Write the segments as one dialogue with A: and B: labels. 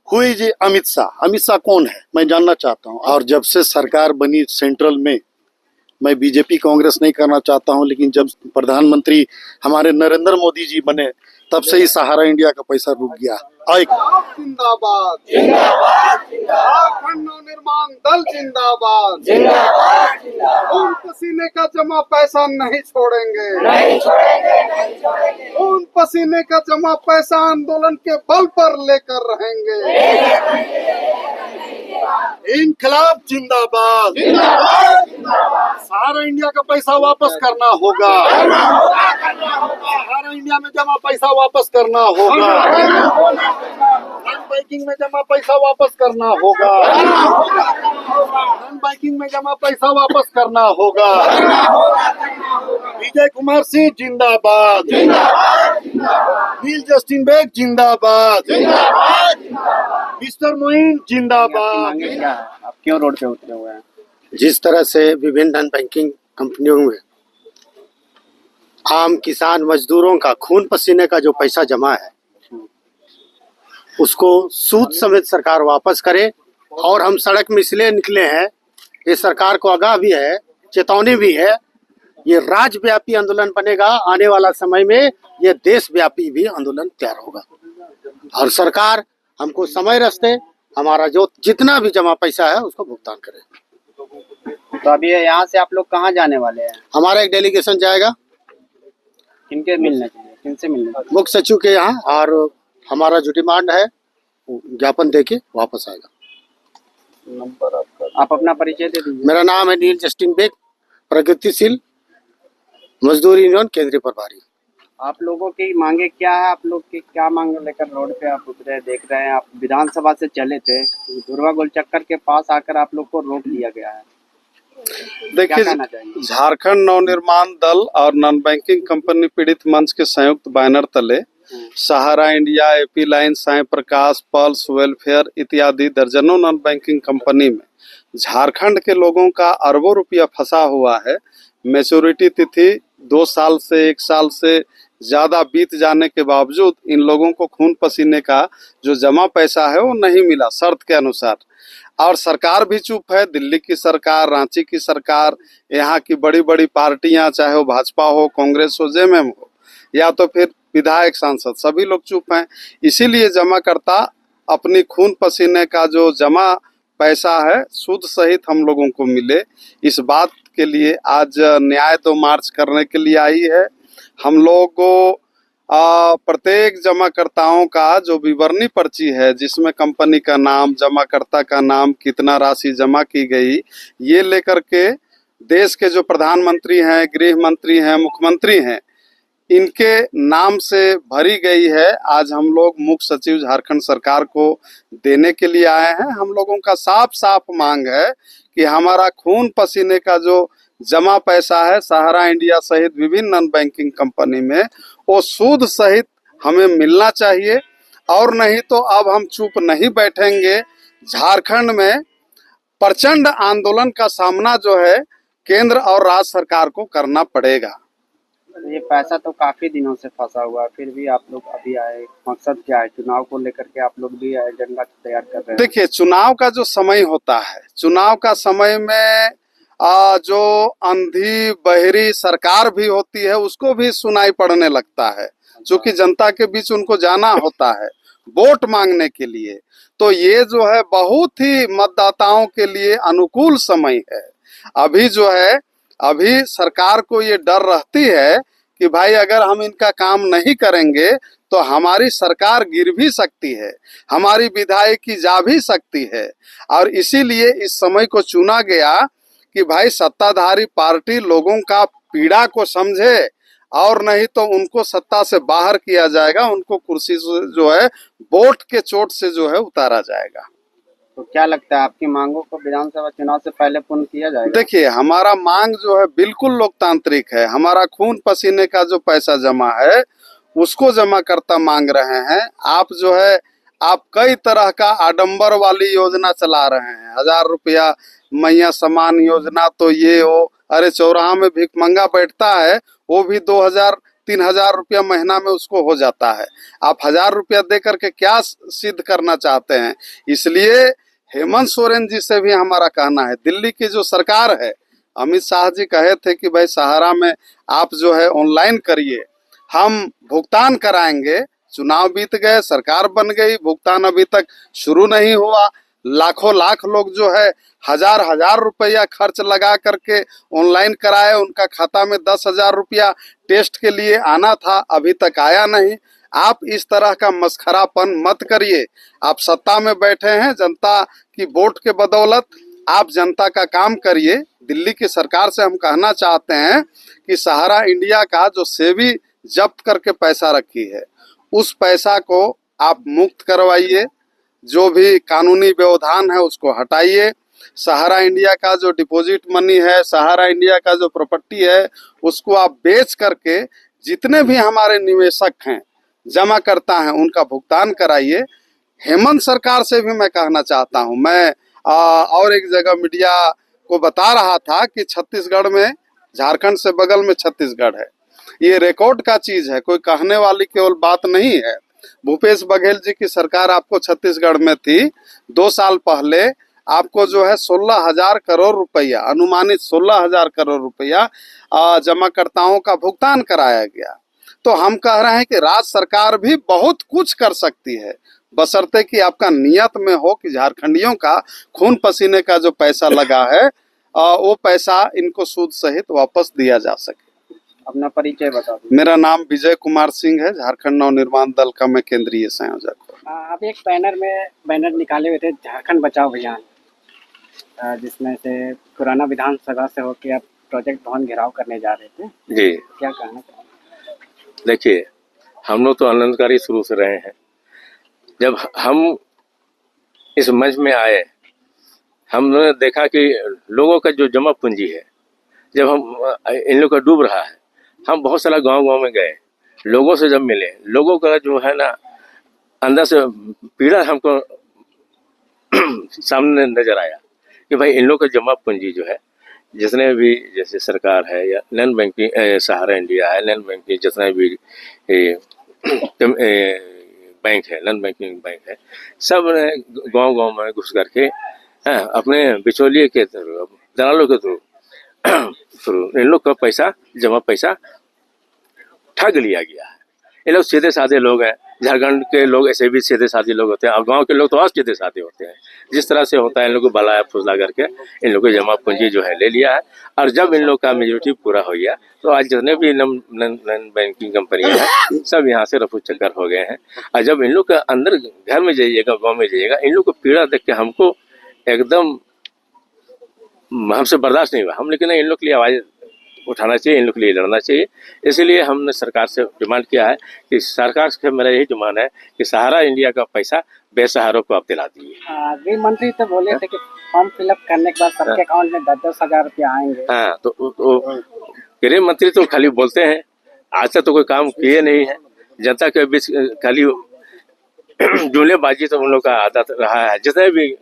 A: हुई जी अमित शाह। अमित शाह कौन है मैं जानना चाहता हूँ। और जब से सरकार बनी सेंट्रल में, मैं बीजेपी कांग्रेस नहीं करना चाहता हूँ, लेकिन जब प्रधानमंत्री हमारे नरेंद्र मोदी जी बने तब से ही सहारा इंडिया का पैसा रुक गया।
B: जिंदाबाद झारखंड नवनिर्माण दल जिंदाबाद खून पसीने का जमा पैसा नहीं छोड़ेंगे खून पसीने का जमा पैसा आंदोलन के बल पर लेकर रहेंगे।
A: इनकलाब जिंदाबाद। सहारा इंडिया का पैसा वापस करना होगा। सहारा इंडिया में जमा पैसा वापस करना होगा। नॉन बैंकिंग में जमा पैसा वापस करना होगा। नॉन बैंकिंग में जमा पैसा वापस करना होगा। विजय कुमार सिंह जिंदाबाद। नील जस्टिन बेग जिंदाबाद। मिस्टर मोइन जिंदाबाद।
C: क्या है, आप क्यों रोड पे उतरे हुए हैं?
D: जिस तरह से विभिन्न नॉन बैंकिंग कंपनियों में आम किसान मजदूरों का खून पसीने का जो पैसा जमा है उसको सूद समेत सरकार वापस करे। और हम सड़क में इसलिए निकले हैं, ये सरकार को आगाह भी है, चेतावनी भी है, ये राज्यव्यापी आंदोलन बनेगा। आने वाला समय में ये देशव्यापी भी आंदोलन तैयार होगा और सरकार हमको समय रस्ते हमारा जो जितना भी जमा पैसा है उसको भुगतान करे।
C: तो अभी यहाँ से आप लोग कहाँ जाने वाले हैं?
D: हमारा एक डेलीगेशन जाएगा।
C: किनके मिलने चाहिए, किनसे मिलने चाहिए?
D: मुख्य सचिव के यहाँ, और हमारा जो डिमांड है ज्ञापन देके वापस आएगा।
C: आप अपना परिचय दे दीजिए।
D: मेरा नाम है नील जस्टिन बेग, प्रगतिशील मजदूर यूनियन केंद्रीय प्रभारी।
C: आप लोगों की मांगे क्या है? आप लोग की क्या मांग लेकर रोड पे आप उतरे? देख रहे हैं आप विधानसभा से चले थे, दुर्गा गोल चक्कर के पास आकर आप लोग को रोक लिया गया है।
B: देखिए, झारखंड नवनिर्माण दल और नॉन बैंकिंग कंपनी पीड़ित मंच के संयुक्त बैनर तले सहारा इंडिया, एपी लाइन, साई प्रकाश, पल्स वेलफेयर इत्यादि दर्जनों नॉन बैंकिंग कंपनी में झारखंड के लोगों का अरबों रुपया फंसा हुआ है। मैच्योरिटी तिथि 2 साल से 1 साल से ज्यादा बीत जाने के बावजूद इन लोगों को खून पसीने का जो जमा पैसा है वो नहीं मिला शर्त के अनुसार। और सरकार भी चुप है। दिल्ली की सरकार, रांची की सरकार, यहाँ की बड़ी बड़ी पार्टियां, चाहे वो भाजपा हो, कांग्रेस हो, जेएमएम हो, या तो फिर विधायक, सांसद, सभी लोग चुप हैं। इसीलिए जमाकर्ता अपनी खून पसीने का जो जमा पैसा है सूद सहित हम लोगों को मिले, इस बात के लिए आज न्याय दो मार्च करने के लिए आई है। हम लोग को प्रत्येक जमाकर्ताओं का जो विवरणी पर्ची है जिसमें कंपनी का नाम, जमाकर्ता का नाम, कितना राशि जमा की गई, ये लेकर के देश के जो प्रधानमंत्री हैं, गृह मंत्री हैं, मुख्यमंत्री हैं, इनके नाम से भरी गई है। आज हम लोग मुख्य सचिव झारखंड सरकार को देने के लिए आए हैं। हम लोगों का साफ साफ मांग है कि हमारा खून पसीने का जो जमा पैसा है सहारा इंडिया सहित विभिन्न नॉन बैंकिंग कंपनी में, वो सूद सहित हमें मिलना चाहिए। और नहीं तो अब हम चुप नहीं बैठेंगे। झारखंड में प्रचंड आंदोलन का सामना जो है केंद्र और राज्य सरकार को करना पड़ेगा।
C: ये पैसा तो काफी दिनों से फंसा हुआ है, फिर भी आप लोग अभी आए, मकसद क्या है? चुनाव को लेकर के आप लोग भी एजेंडा तैयार कर रहे हैं।
B: देखिए, चुनाव का जो समय होता है, चुनाव का समय में जो अंधी बहरी सरकार भी होती है उसको भी सुनाई पड़ने लगता है, क्योंकि जनता के बीच उनको जाना होता है वोट मांगने के लिए। तो ये जो है बहुत ही मतदाताओं के लिए अनुकूल समय है। अभी जो है, अभी सरकार को ये डर रहती है कि भाई अगर हम इनका काम नहीं करेंगे तो हमारी सरकार गिर भी सकती है, हमारी विधायकी जा भी सकती है। और इसीलिए इस समय को चुना गया कि भाई सत्ताधारी पार्टी लोगों का पीड़ा को समझे, और नहीं तो उनको सत्ता से बाहर किया जाएगा, उनको कुर्सी से जो है वोट के चोट से जो है उतारा जाएगा।
C: तो क्या लगता है आपकी मांगों को विधानसभा चुनाव से पहले पूर्ण किया जाएगा?
B: देखिए, हमारा मांग जो है बिल्कुल लोकतांत्रिक है। हमारा खून पसीने का जो पैसा जमा है उसको जमा करता मांग रहे हैं। आप जो है, आप कई तरह का आडंबर वाली योजना चला रहे हैं, 1000 रुपया मैया समान योजना, तो ये हो, अरे चौराहा में भिखमंगा बैठता है वो भी 2000 3,000 रुपया महीना में उसको हो जाता है। आप 1,000 रुपया दे करके क्या सिद्ध करना चाहते हैं? इसलिए हेमंत सोरेन जी से भी हमारा कहना है, दिल्ली की जो सरकार है, अमित शाह जी कहे थे कि भाई सहारा में आप जो है ऑनलाइन करिए, हम भुगतान कराएंगे। चुनाव बीत गए, सरकार बन गई, भुगतान अभी तक शुरू नहीं हुआ। लाखों लाख लोग जो है हजार हजार रुपया खर्च लगा करके ऑनलाइन कराए, उनका खाता में 10,000 रुपया टेस्ट के लिए आना था, अभी तक आया नहीं। आप इस तरह का मस्खरापन मत करिए। आप सत्ता में बैठे हैं, जनता की वोट के बदौलत आप जनता का काम करिए। दिल्ली की सरकार से हम कहना चाहते हैं कि सहारा इंडिया का जो सेबी जब्त करके पैसा रखी है, उस पैसा को आप मुक्त करवाइए, जो भी कानूनी व्यवधान है उसको हटाइए। सहारा इंडिया का जो डिपॉजिट मनी है, सहारा इंडिया का जो प्रॉपर्टी है, उसको आप बेच करके जितने भी हमारे निवेशक हैं, जमा करता हैं, उनका भुगतान कराइए। हेमंत सरकार से भी मैं कहना चाहता हूं, मैं और एक जगह मीडिया को बता रहा था कि छत्तीसगढ़ में, झारखंड से बगल में छत्तीसगढ़ है। ये रिकॉर्ड का चीज है, कोई कहने वाली केवल बात नहीं है। भूपेश बघेल जी की सरकार आपको छत्तीसगढ़ में थी, 2 साल पहले आपको जो है 16,000 करोड़ रुपया, अनुमानित 16,000 करोड़ रुपया जमाकर्ताओं का भुगतान कराया गया। तो हम कह रहे हैं कि राज्य सरकार भी बहुत कुछ कर सकती है, बशर्ते कि आपका नियत में हो कि झारखंडियों का खून पसीने का जो पैसा लगा है वो पैसा इनको सूद सहित वापस दिया जा सके।
C: अपना परिचय बता दो।
B: मेरा नाम विजय कुमार सिंह है, झारखंड नवनिर्माण दल का मैं केंद्रीय संयोजक हूँ।
C: आप एक बैनर निकाले हुए थे, झारखंड बचाओ अभियान, जिसमें से पुराना विधानसभा से होकर आप प्रोजेक्ट भवन घेराव करने जा रहे थे
E: जी।
C: क्या कहना चाहेंगे?
E: देखिए, हम लोग तो आंदोलनकारी शुरू से रहे हैं। जब हम इस मंच में आए, हमने देखा कि लोगों का जो जमा पूंजी है, जब हम इन लोग का डूब रहा है, हम बहुत सारा गांव में गए, लोगों से जब मिले, लोगों का जो है ना अंदर से पीड़ा हमको सामने नजर आया कि भाई इन लोग का जमा पूंजी जो है, जितने भी जैसे सरकार है या नॉन बैंकिंग सहारा इंडिया है, नॉन बैंकिंग जितने भी बैंक है, नॉन बैंकिंग बैंक है, सब गांव में घुस करके अपने बिचौलिए के थ्रू, दलालों के थ्रू इन लोग का जमा पैसा ठग लिया गया है। ये लोग सीधे साधे लोग हैं, झारखंड के लोग ऐसे भी सीधे साधे लोग होते हैं, और गांव के लोग तो और सीधे साधे होते हैं। जिस तरह से होता है, इन लोग को बलाया फुसला करके इन लोग को जमा पूंजी जो है ले लिया है। और जब इन लोग का मेजोरिटी पूरा हो गया, तो आज जितने भी नॉन बैंकिंग कंपनियां हैं, सब यहाँ से रफू चक्कर हो गए हैं। और जब इन लोग का अंदर घर में जाइएगा, गाँव में जाइएगा, इन लोग को पीड़ा देख के हमको एकदम हमसे बर्दाश्त नहीं हुआ। हम लेकिन इन लोग के लिए आवाज़ उठाना चाहिए, इन लोग के लिए लड़ना चाहिए। इसलिए हमने सरकार से डिमांड किया है कि सरकार से मेरा यही डिमांड है कि सहारा इंडिया का पैसा बेसहारों को आप दिला दीजिए।
C: गृह मंत्री तो बोले थे कि फॉर्म फिलअप करने के बाद सबके अकाउंट में 10-10 हजार रुपया आएंगे।
E: हाँ, तो गृह मंत्री तो खाली बोलते हैं, आज तक तो कोई काम किए नहीं है। जनता के बीच खाली जुमलेबाजी तो उन लोग का आदत रहा है। जितने भी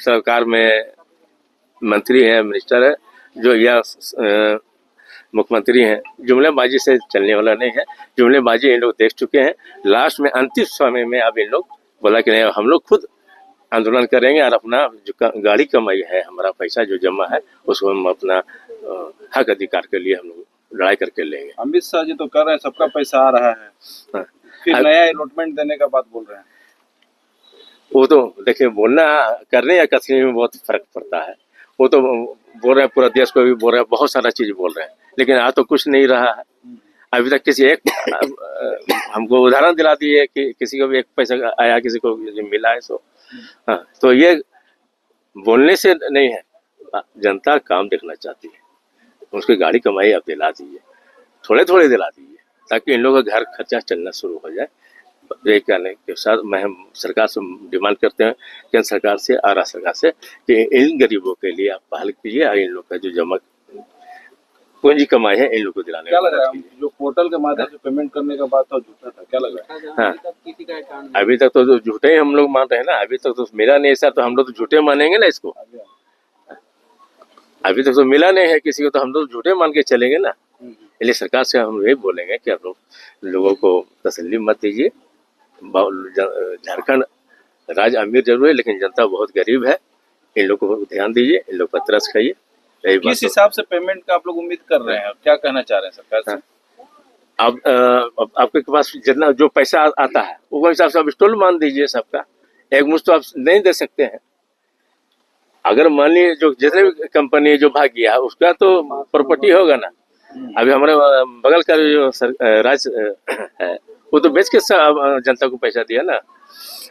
E: सरकार में मंत्री हैं, मिनिस्टर है, जो या मुख्यमंत्री हैं, जुमलेबाजी से चलने वाला नहीं है। जुमलेबाजी इन लोग देख चुके हैं। लास्ट में अंतिम समय में अब इन लोग बोला कि नहीं, हम लोग खुद आंदोलन करेंगे और अपना जो गाड़ी कमाई है, हमारा पैसा जो जमा है, उसको हम अपना हक अधिकार के लिए हम लोग लड़ाई करके लेंगे।
B: अमित शाह जी तो कर रहे हैं, सबका पैसा आ रहा है,
E: हाँ।
B: फिर नया अलॉटमेंट देने का बात बोल रहे हैं।
E: वो तो देखिए, बोलना करने या कसने में बहुत फर्क पड़ता है। वो तो बोल रहे हैं, पूरा देश को भी बोल रहे हैं, बहुत सारा चीज बोल रहे हैं, लेकिन आज तो कुछ नहीं रहा है। अभी तक किसी एक हमको उदाहरण दिला दिए कि किसी को भी एक पैसा आया, किसी को मिला है। सो हाँ, तो ये बोलने से नहीं है, जनता काम देखना चाहती है। उसकी गाड़ी कमाई आप दिला दीजिए, थोड़े थोड़े दिला दीजिए, ताकि इन लोगों का घर खर्चा चलना शुरू हो जाए। ये कहने के साथ मैं हम सरकार से डिमांड करते हैं, केंद्र सरकार से, आरा सरकार से, कि इन गरीबों के लिए आप पहल कीजिए और इन लोग का जो जमा पूंजी कमाई है, इन लोग को दिलाने।
B: क्या लग रहा है, जो पोर्टल के माध्यम से पेमेंट करने का बात था, झूठा था, क्या लग रहा है?
E: हाँ, अभी तक तो झूठे ही हम लोग मान रहे हैं ना। अभी तक तो मिला नहीं सर, तो हम लोग तो झूठे मानेंगे ना इसको। अभी तक तो मिला नहीं है किसी को, तो हम लोग झूठे मान के चलेंगे ना। इसलिए सरकार से हम यही बोलेंगे कि आप लोगों को तसल्ली मत दीजिए। झारखंड राज्य अमीर जरूर है, लेकिन जनता बहुत गरीब है। इन लोगों को ध्यान दीजिए, इन लोग पर तरस खाइए। यही बात
F: किस हिसाब से पेमेंट का आप लोग उम्मीद कर रहे हैं, क्या कहना चाह रहे हैं सरकार से?
E: अब आपके पास जितना जो पैसा आता है वो हिसाब से आप स्टॉल मान दीजिए सबका। एक मुश्त तो आप नहीं दे सकते हैं। अगर मान लीजिए जो जितने भी कंपनी जो भाग गया है उसका तो प्रॉपर्टी होगा ना। अभी हमारे बगल का जो राज्य है वो तो बेच के जनता को पैसा दिया ना,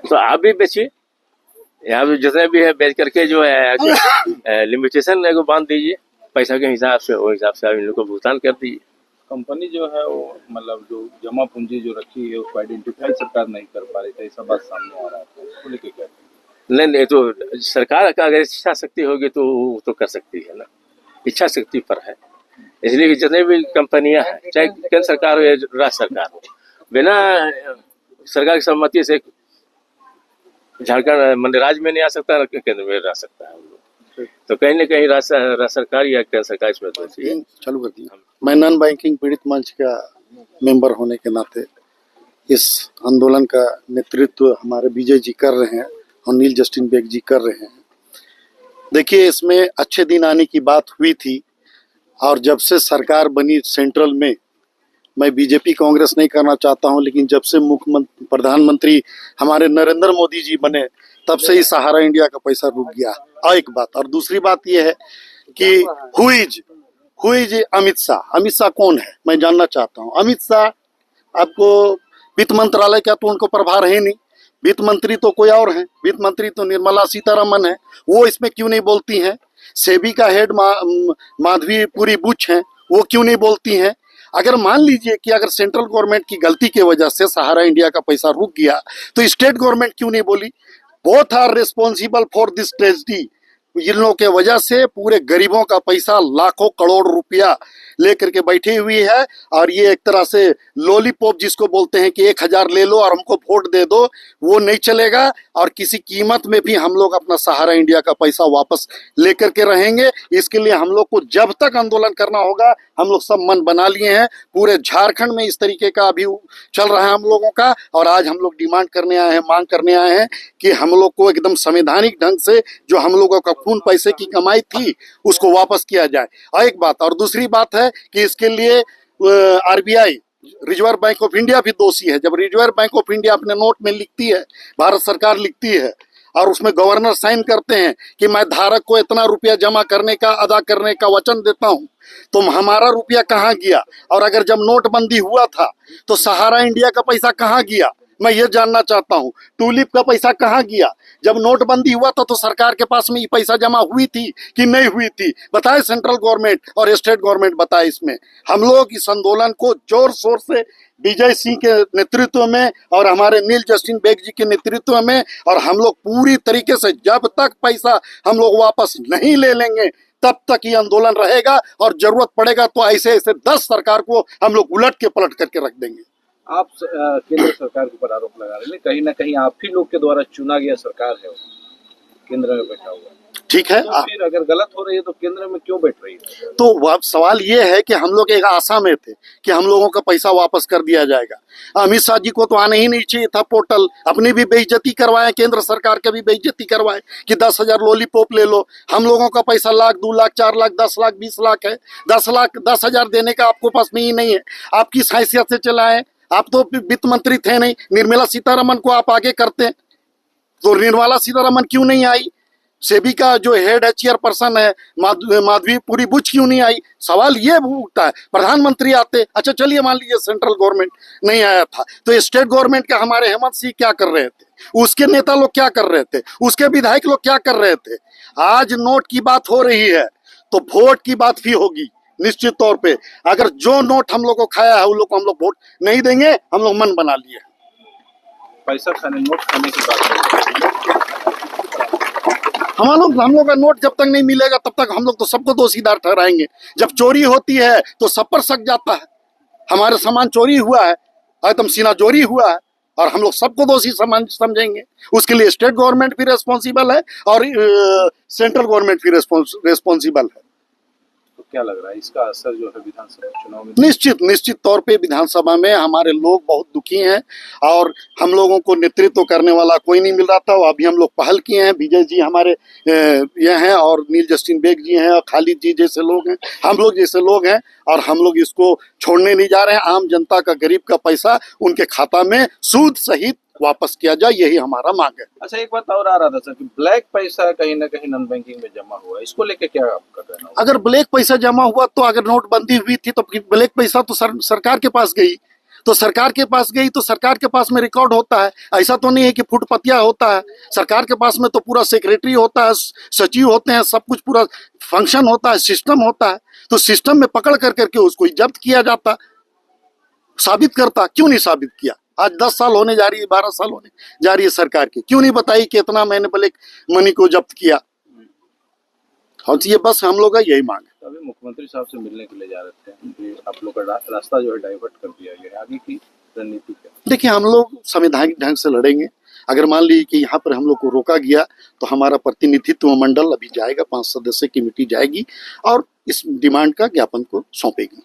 E: तो आप भी बेचिए। यहाँ भी जितने भी है बेच करके जो है लिमिटेशन को बांध दीजिए पैसा के हिसाब से, वो हिसाब से आप इन लोग को भुगतान कर दीजिए।
F: कंपनी जो है वो मतलब जो जमा पूंजी जो रखी है उसको आइडेंटिफाई सरकार नहीं कर पा रही थी, ऐसा बात सामने आ रहा है, उसको लेके क्या?
E: नहीं, तो सरकार का अगर इच्छा शक्ति होगी तो वो तो कर सकती है ना, इच्छा शक्ति पर है। इसलिए जितने भी कंपनियां हैं, चाहे केंद्र सरकार हो या राज्य सरकार हो, बिना सरकार की सहमति से झारखंड मतलब राज्य में नहीं आ सकता, केंद्र में रह सकता है। तो कहीं ना कहीं राज्य सरकार या केंद्र सरकार इसमें दोषी है।
A: चालू कर दिया। मैं नॉन बैंकिंग पीड़ित मंच का मेंबर होने के नाते इस आंदोलन का नेतृत्व हमारे विजय जी कर रहे हैं और नील जस्टिन बेग जी कर रहे हैं। देखिए, इसमें अच्छे दिन आने की बात हुई थी और जब से सरकार बनी सेंट्रल में, मैं बीजेपी कांग्रेस नहीं करना चाहता हूं, लेकिन जब से मुख्यमंत्री प्रधानमंत्री हमारे नरेंद्र मोदी जी बने तब से ही सहारा इंडिया का पैसा रुक गया। और एक बात, और दूसरी बात यह है कि हु इज अमित शाह। अमित शाह कौन है मैं जानना चाहता हूं। अमित शाह आपको वित्त मंत्रालय का तो उनको प्रभार है नहीं, वित्त मंत्री तो कोई और है, वित्त मंत्री तो निर्मला सीतारमन है, वो इसमें क्यों नहीं बोलती हैं। सेबी का हेड माधवी पुरी बुच हैं, वो क्यों नहीं बोलती हैं। अगर मान लीजिए कि अगर सेंट्रल गवर्नमेंट की गलती की वजह से सहारा इंडिया का पैसा रुक गया तो स्टेट गवर्नमेंट क्यों नहीं बोली। Both are responsible for this tragedy. इन लोगों के वजह से पूरे गरीबों का पैसा लाखों करोड़ रुपया लेकर के बैठी हुई है। और ये एक तरह से लॉलीपॉप जिसको बोलते हैं कि 1000 ले लो और हमको वोट दे दो, वो नहीं चलेगा। और किसी कीमत में भी हम लोग अपना सहारा इंडिया का पैसा वापस लेकर के रहेंगे। इसके लिए हम लोग को जब तक आंदोलन करना होगा, हम लोग सब मन बना लिए हैं। पूरे झारखंड में इस तरीके का अभी चल रहा है हम लोगों का। और आज हम लोग डिमांड करने आए हैं, मांग करने आए हैं कि हम लोग को एकदम संवैधानिक ढंग से जो हम लोगों का खून पैसे की कमाई थी उसको वापस किया जाए। और एक बात, और दूसरी बात है कि इसके लिए RBI reserve bank of India भी दोषी है। जब रिजर्व बैंक ऑफ इंडिया अपने नोट में लिखती है, भारत सरकार लिखती है और उसमें गवर्नर साइन करते हैं कि मैं धारक को इतना रुपया जमा करने का, अदा करने का वचन देता हूं, तो हमारा रुपया कहाँ गया। और अगर जब नोटबंदी हुआ था तो सहारा इंडिया का पैसा कहाँ गया, मैं ये जानना चाहता हूँ। टूलिप का पैसा कहाँ गया। जब नोटबंदी हुआ था तो सरकार के पास में ये पैसा जमा हुई थी कि नहीं हुई थी, बताए सेंट्रल गवर्नमेंट और स्टेट गवर्नमेंट बताए। इसमें हम लोग इस आंदोलन को जोर शोर से विजय सिंह के नेतृत्व में और हमारे नील जस्टिन बेग जी के नेतृत्व में, और हम लोग पूरी तरीके से जब तक पैसा हम लोग वापस नहीं ले लेंगे तब तक ये आंदोलन रहेगा। और जरूरत पड़ेगा तो ऐसे ऐसे 10 सरकार को हम लोग उलट के पलट करके रख देंगे।
F: आप केंद्र सरकार के ऊपर आरोप लगा रहे हैं, कहीं ना कहीं आप ही लोग के द्वारा चुना गया सरकार है, केंद्र में बैठा हुआ। ठीक है, तो फिर अगर गलत हो रही है तो केंद्र में क्यों बैठ रही है।
A: तो वह सवाल ये है कि हम लोग एक आशा में थे कि हम लोगों का पैसा वापस कर दिया जाएगा। अमित शाह जी को तो आने ही नहीं चाहिए था पोर्टल, अपनी भी बेइज्जती करवाए, केंद्र सरकार का भी बेइज्जती करवाए कि 10,000 लॉलीपॉप ले लो। हम लोगों का पैसा 1 लाख, 2 लाख, 4 लाख, 10 लाख, 20 लाख है। 10 लाख 10,000 देने का आपको पास में ही नहीं है। आप किस हैसियत से चलाएं। आप तो वित्त मंत्री थे नहीं, निर्मला सीतारमन को आप आगे करते, तो निर्मला सीतारमन क्यों नहीं आई। सेबी का जो हेड है, चेयरपर्सन है माधवी पुरी बुच क्यों नहीं आई। सवाल ये उठता है, प्रधानमंत्री आते। अच्छा चलिए, मान लीजिए सेंट्रल गवर्नमेंट नहीं आया था तो स्टेट गवर्नमेंट का हमारे हेमंत सिंह क्या कर रहे थे, उसके नेता लोग क्या कर रहे थे, उसके विधायक लोग क्या कर रहे थे। आज नोट की बात हो रही है तो वोट की बात भी होगी निश्चित तौर पे। अगर जो नोट हम लोग को खाया है उन लोग को हम लोग वोट नहीं देंगे। हम लोग मन बना लिए।
F: पैसा खाने, नोट खाने की बात
A: हम लोग का नोट जब तक नहीं मिलेगा तब तक हम लोग तो सबको दोषीदार ठहराएंगे। जब चोरी होती है तो सब पर शक जाता है। हमारे सामान चोरी हुआ है, आइटम सीना चोरी हुआ है और हम लोग सबको दोषी समझेंगे। उसके लिए स्टेट गवर्नमेंट भी रेस्पॉन्सिबल है और सेंट्रल गवर्नमेंट भी रेस्पॉन्सिबल है।
F: क्या लग रहा है इसका असर जो है विधानसभा चुनाव में?
A: निश्चित तौर पे विधानसभा में हमारे लोग बहुत दुखी हैं और हम लोगों को नेतृत्व करने वाला कोई नहीं मिल रहा था। अभी हम लोग पहल किए हैं, विजय जी हमारे ये हैं और नील जस्टिन बेग जी हैं और खालिद जी जैसे लोग हैं, हम लोग जैसे लोग हैं और हम लोग इसको छोड़ने नहीं जा रहे हैं। आम जनता का, गरीब का पैसा उनके खाता में सूद सहित वापस किया जाए, यही हमारा मांग है।
F: अच्छा, एक बात और आ रहा था सर कि ब्लैक पैसा कहीं ना कहीं नॉन बैंकिंग में जमा हुआ है, इसको लेके क्या आप कर रहे हैं?
A: अगर ब्लैक पैसा जमा हुआ तो अगर नोटबंदी हुई थी तो ब्लैक पैसा तो सरकार के पास गई, तो सरकार के पास गई तो सरकार के पास में रिकॉर्ड होता है। ऐसा तो नहीं है कि फुटपतिया होता है, सरकार के पास में तो पूरा सेक्रेटरी होता है, सचिव होते हैं, सब कुछ पूरा फंक्शन होता है, सिस्टम होता है। तो सिस्टम में पकड़ कर करके उसको जब्त किया जाता, साबित करता। क्यों नहीं साबित किया? आज 10 साल होने जा रही है, 12 साल होने जा रही है सरकार की, क्यों नहीं बताई कि इतना मैंने ब्लैक मनी को जब्त किया? और ये बस हम लोग का यही मांग है।
F: तो अभी मुख्यमंत्री साहब से मिलने के लिए जा रहे थे, आप लोग का रास्ता जो है डाइवर्ट कर दिया गया है, आगे की रणनीति क्या?
A: देखिए, हम लोग संवैधानिक ढंग से लड़ेंगे। अगर मान लीजिए कि यहाँ पर हम लोग को रोका गया तो हमारा प्रतिनिधित्व मंडल अभी जाएगा, 5 सदस्य कमेटी जाएगी और इस डिमांड का ज्ञापन को सौंपेगी।